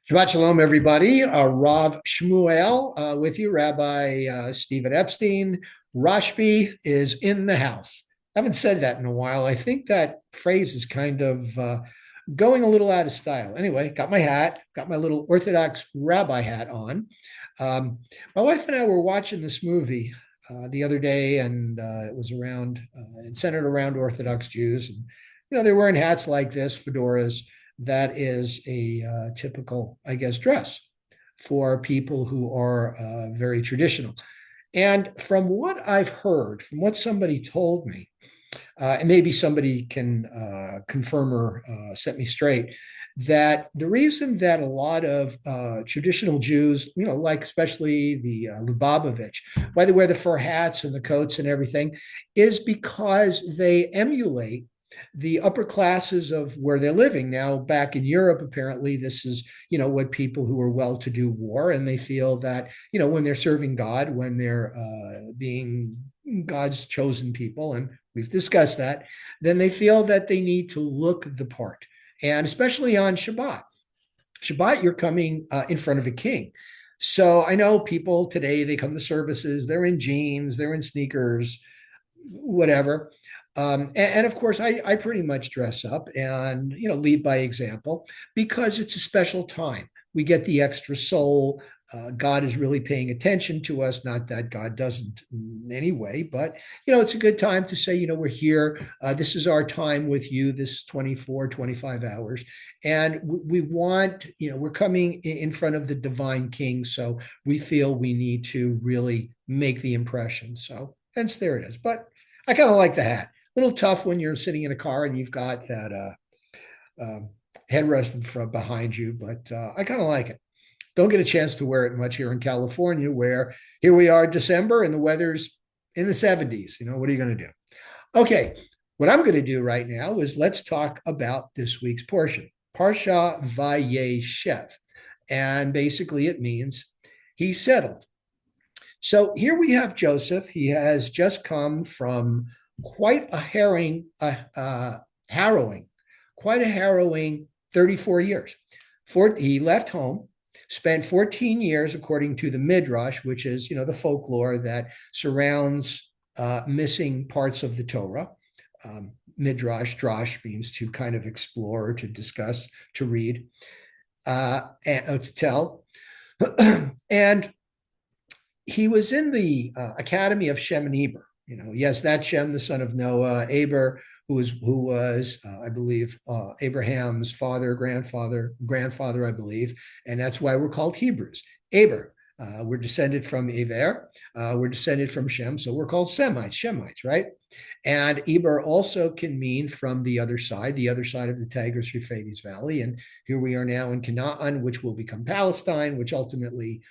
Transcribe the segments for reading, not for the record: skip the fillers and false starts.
Shabbat Shalom, everybody. Rav Shmuel with you, Rabbi Stephen Epstein. Rashbi is in the house. I haven't said that in a while. I think that phrase is kind of going a little out of style. Anyway, got my hat, got my little Orthodox rabbi hat on. My wife and I were watching this movie the other day, and it was around, it centered around Orthodox Jews. And, they're wearing hats like this, fedoras. That is a typical, I guess, dress for people who are very traditional. And from what I've heard, from what somebody told me, and maybe somebody can confirm or set me straight, that the reason that a lot of traditional Jews, like especially the Lubavitch, why they wear the fur hats and the coats and everything, is because they emulate the upper classes of where they're living. Now, back in Europe, apparently, this is, what people who are well-to-do wore, and they feel that, when they're serving God, when they're being God's chosen people, and we've discussed that, then they feel that they need to look the part. And especially on Shabbat. Shabbat, you're coming in front of a king. So I know people today, they come to services, they're in jeans, they're in sneakers, whatever. And of course, I pretty much dress up and, lead by example because it's a special time. We get the extra soul. God is really paying attention to us. Not that God doesn't in any way, but, it's a good time to say, we're here. This is our time with you, this 24, 25 hours. And we want, we're coming in front of the divine king. So we feel we need to really make the impression. So hence there it is. But I kind of like the hat. A little tough when you're sitting in a car and you've got that headrest from behind you, but I kind of like it. Don't get a chance to wear it much here in California, where here we are December and the weather's in the 70s. What are you going to do? Okay, what I'm going to do right now is let's talk about this week's portion, Parashat Vayeishev. And basically it means he settled. So here we have Joseph. He has just come from quite a harrowing 34 years. He left home, spent 14 years, according to the Midrash, which is, the folklore that surrounds missing parts of the Torah. Midrash, drash means to kind of explore, to discuss, to read, and to tell. And he was in the academy of Shem and Eber. Yes, that Shem, the son of Noah, Eber, who was I believe, Abraham's grandfather, I believe, and that's why we're called Hebrews. Eber, we're descended from Eber, we're descended from Shem, so we're called Shemites, right? And Eber also can mean from the other side of the Tigris-Euphrates Valley, and here we are now in Canaan, which will become Palestine, which ultimately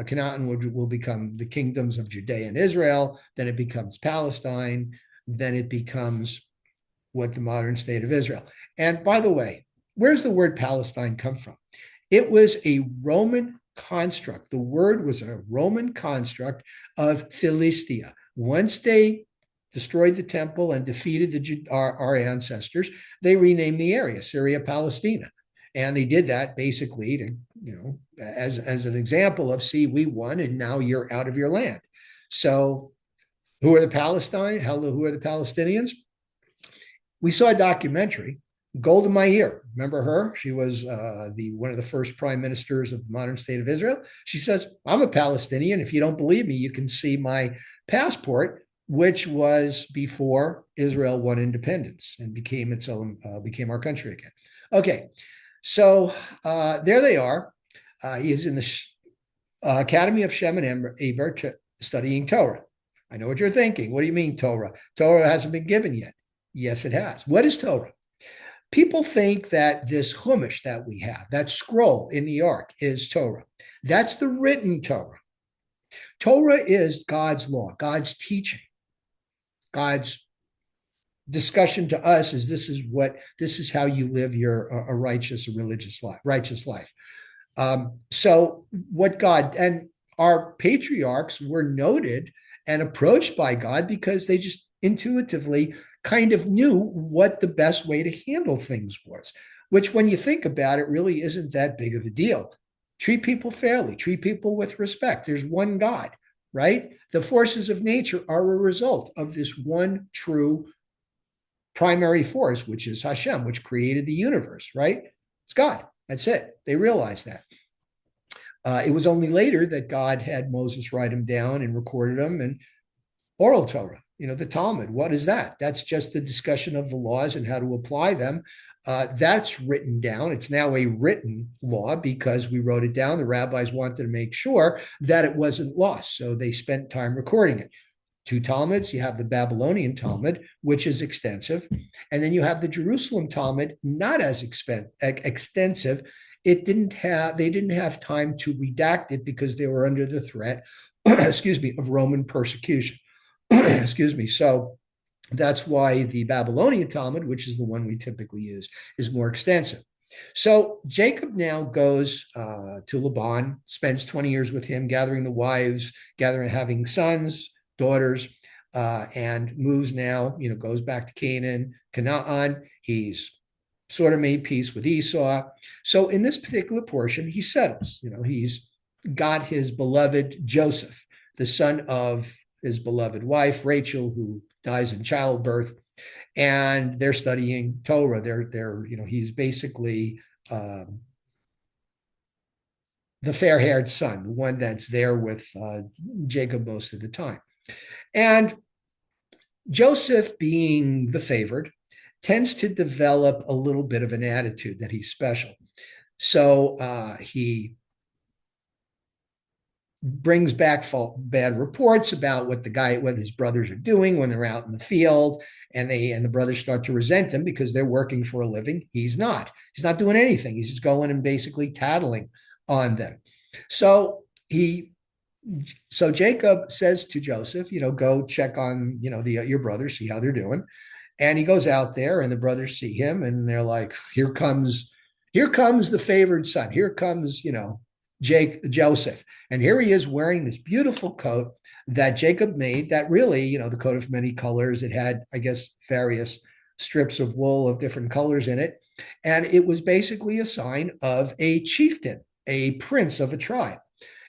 Canaan will become the kingdoms of Judea and Israel. Then it becomes Palestine. Then it becomes what the modern state of Israel. And by the way, where's the word Palestine come from? It was a Roman construct. The word was a Roman construct of Philistia. Once they destroyed the temple and defeated our ancestors, they renamed the area Syria Palestina. And they did that basically to, as an example of, see, we won and now you're out of your land. So who are the Who are the Palestinians? We saw a documentary, Golda Meir. Remember her? She was one of the first prime ministers of the modern state of Israel. She says, I'm a Palestinian. If you don't believe me, you can see my passport, which was before Israel won independence and became our country again. Okay. So there they are. He is in the Academy of Shem and Eber studying Torah. I know what you're thinking. What do you mean Torah? Torah hasn't been given yet. Yes, it has. What is Torah? People think that this Chumash that we have, that scroll in the Ark, is Torah. That's the written Torah. Torah is God's law, God's teaching, God's discussion to us is this is how you live a religious life. So what God and our patriarchs were noted and approached by God because they just intuitively kind of knew what the best way to handle things was. which when you think about it, really isn't that big of a deal. Treat people fairly, treat people with respect. There's one God, right? The forces of nature are a result of this one true primary force, which is Hashem, which created the universe, right? It's God. That's it. They realized that. It was only later that God had Moses write them down and recorded them, and oral Torah, the Talmud. What is that? That's just the discussion of the laws and how to apply them. That's written down. It's now a written law because we wrote it down. The rabbis wanted to make sure that it wasn't lost, so they spent time recording it. Two Talmuds. You have the Babylonian Talmud, which is extensive, and then you have the Jerusalem Talmud, not as extensive. They didn't have time to redact it because they were under the threat, excuse me, of Roman persecution. Excuse me. So that's why the Babylonian Talmud, which is the one we typically use, is more extensive. So Jacob now goes to Laban, spends 20 years with him, gathering the wives, having sons, daughters, and moves now, goes back to Canaan. He's sort of made peace with Esau. So in this particular portion, he settles. He's got his beloved Joseph, the son of his beloved wife, Rachel, who dies in childbirth, and they're studying Torah. He's basically the fair-haired son, the one that's there with Jacob most of the time. And Joseph, being the favored, tends to develop a little bit of an attitude that he's special. So he brings back bad reports about what his brothers are doing when they're out in the field, and the brothers start to resent him because they're working for a living. He's not doing anything. He's just going and basically tattling on them. So Jacob says to Joseph, go check on, your brothers, see how they're doing. And he goes out there, and the brothers see him, and they're like, here comes the favored son. Here comes, Joseph. And here he is wearing this beautiful coat that Jacob made, that really, the coat of many colors. It had, I guess, various strips of wool of different colors in it. And it was basically a sign of a chieftain, a prince of a tribe.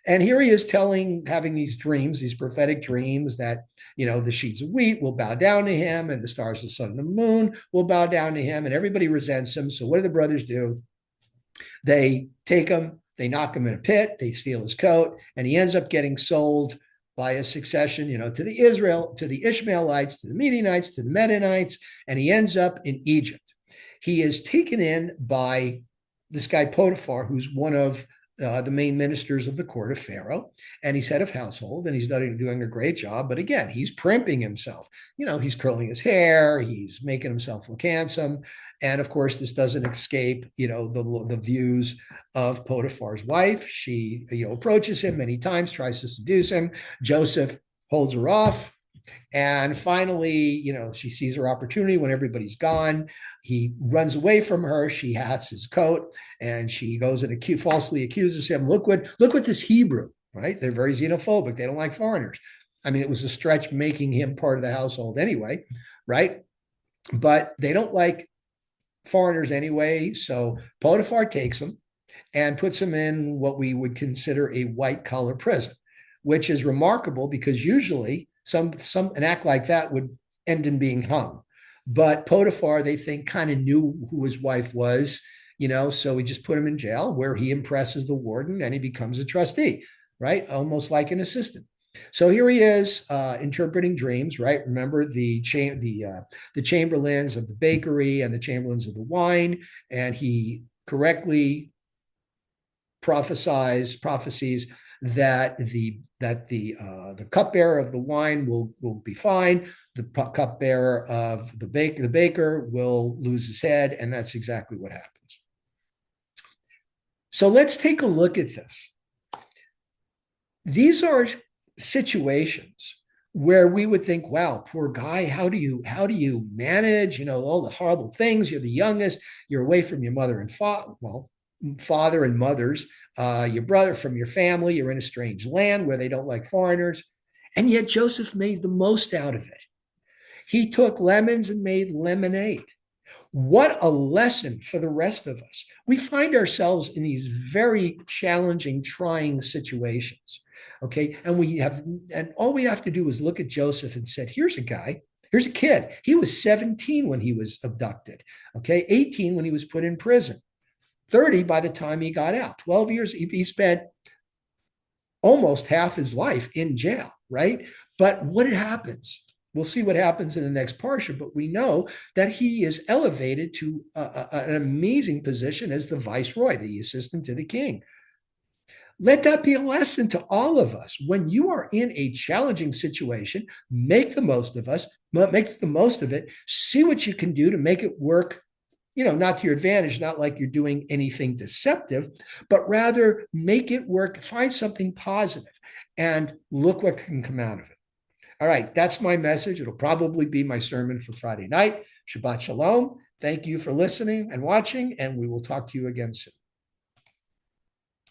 And here he is having these dreams, these prophetic dreams that, the sheets of wheat will bow down to him, and the stars, the sun, and the moon will bow down to him, and everybody resents him. So what do the brothers do? They take him, they knock him in a pit, they steal his coat, and he ends up getting sold by a succession, to the Ishmaelites, to the Midianites, to the Medanites, and he ends up in Egypt. He is taken in by this guy Potiphar, who's one of the main ministers of the court of Pharaoh, and he's head of household, and he's doing a great job. But again, he's primping himself. He's curling his hair, he's making himself look handsome, and of course, this doesn't escape the views of Potiphar's wife. She approaches him many times, tries to seduce him. Joseph holds her off. And finally, she sees her opportunity when everybody's gone. He runs away from her. She has his coat, and she goes and falsely accuses him. Look what this Hebrew, right? They're very xenophobic. They don't like foreigners. I mean, it was a stretch making him part of the household anyway, right? But they don't like foreigners anyway. So Potiphar takes him and puts him in what we would consider a white-collar prison, which is remarkable because usually an act like that would end in being hung. But Potiphar, they think, kind of knew who his wife was, so he just put him in jail where he impresses the warden and he becomes a trustee, right? Almost like an assistant. So here he is interpreting dreams, right? Remember the chamberlains of the bakery and the chamberlains of the wine, and he correctly prophecies that the cupbearer of the wine will be fine. The cupbearer of the baker will lose his head, and that's exactly what happens. So let's take a look at this. These are situations where we would think, wow, poor guy, how do you manage, all the horrible things? You're the youngest, you're away from your mother and father and mothers, your brother, from your family, you're in a strange land where they don't like foreigners. And yet Joseph made the most out of it. He took lemons and made lemonade. What a lesson for the rest of us. We find ourselves in these very challenging, trying situations. Okay. And all we have to do is look at Joseph and said, here's a guy, here's a kid. He was 17 when he was abducted. Okay. 18 when he was put in prison, 30 by the time he got out. 12 years. He spent almost half his life in jail, right? But what happens? We'll see what happens in the next parsha, but we know that he is elevated to an amazing position as the viceroy, the assistant to the king. Let that be a lesson to all of us. When you are in a challenging situation, make the most of it. See what you can do to make it work, not to your advantage, not like you're doing anything deceptive, but rather make it work, find something positive, and look what can come out of it. All right, that's my message. It'll probably be my sermon for Friday night. Shabbat Shalom. Thank you for listening and watching, and we will talk to you again soon.